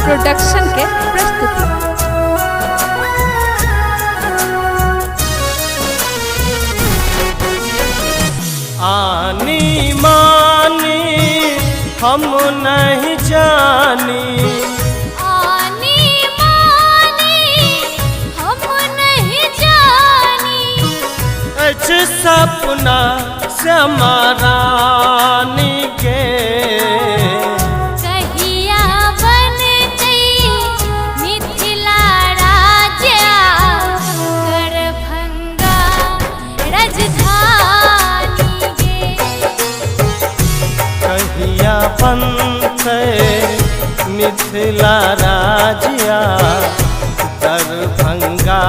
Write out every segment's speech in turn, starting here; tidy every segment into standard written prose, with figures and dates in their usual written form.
Production के प्रस्तुति। आनी मानी हम नहीं जानी, आनी मानी हम नहीं जानी, अच्छ सपना समारानी के कहिया बनते मिथिला राज्य दरभंगा राजधानी गे। कहिया बनते मिथिला राज्य दरभंगा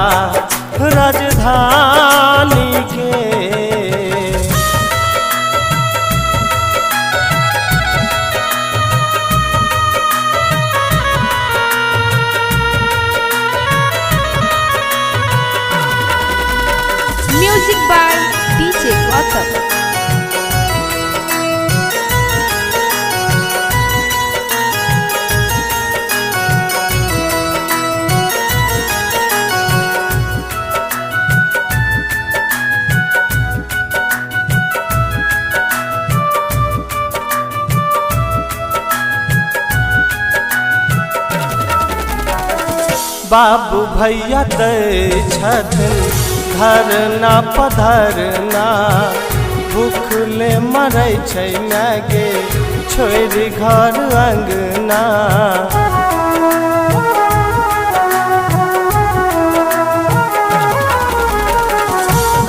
राजधानी के। Music by DJ Gautam. बाबू भैया दै छथिन धरना पधरना, भूखले मरै छै मागे छोड़ि घर अंगना।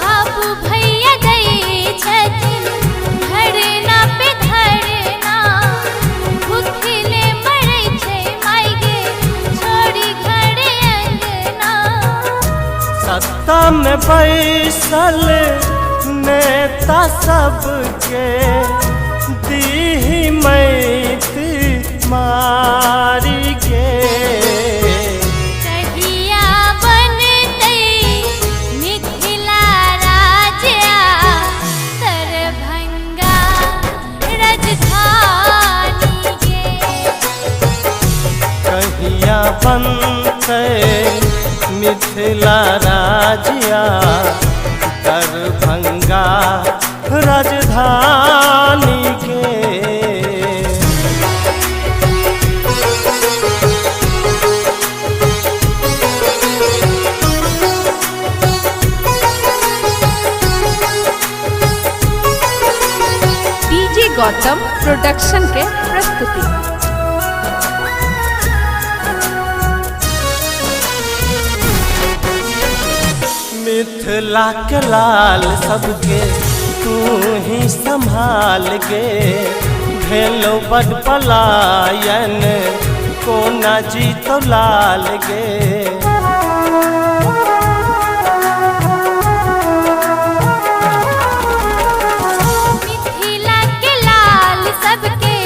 बाबू भैया दै छथिन धरना पे धरना, भूखले मरै छै मायगे छोड़ी घर अंगना। सत्ता में बैसल नेता सबके दीही मैती मारी के। कहिया बनते मिथिला राज्य दरभंगा राजधानी गे। कहिया बनते मिथिला राज्य दरभंगा राजधानी के। डीजे गौतम प्रोडक्शन के प्रस्तुति। मिथिला के लाल सबके तू ही संभाल गे, भेलो बड पलायन कोना जीतो लाल गे। मिथिला के लाल सबके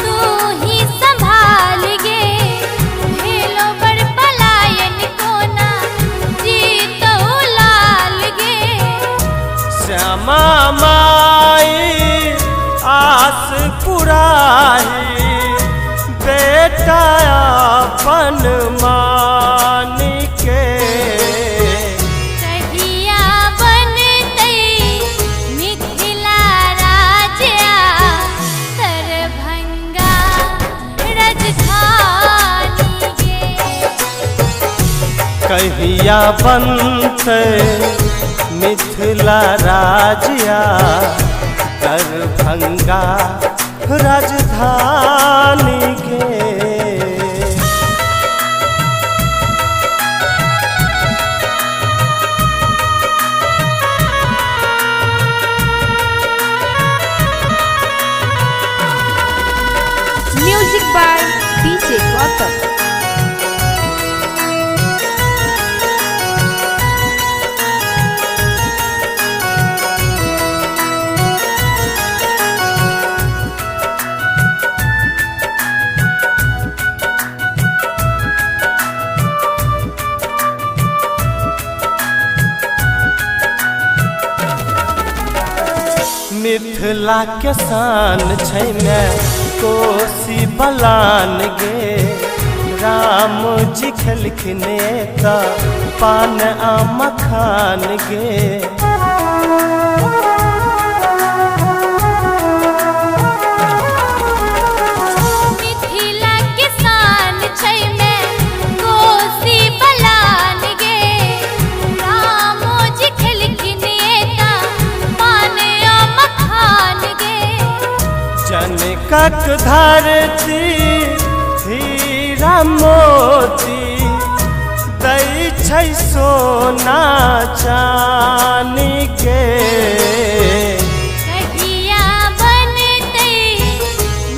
तू ही संभाल गे, भेलो बड़ पलायन कोना जीतो लाल गे। श्यामा माई आस पुराही बेटा अपन मान के। कहिया बनते मिथिला राज्य दरभंगा राजधानी गे। कहिया बनते मिथिला राज्य दरभंगा राजधानी के। Music by DJ Gautam. Mithila के शान छै में कोसी बलान गे, राम जी खलखने का पान आ मखान गे मिथिला किसान छै में कोसी बलान गे रामोजी खलखिने ता पान आ मखान गे जनकक धरती हीरा मोती दै छै सोना चानी के कहिया बनतै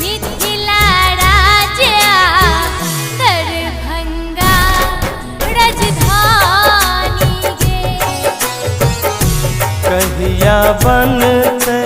मिथिला राज्य दरभंगा राजधानी गे कहिया बनते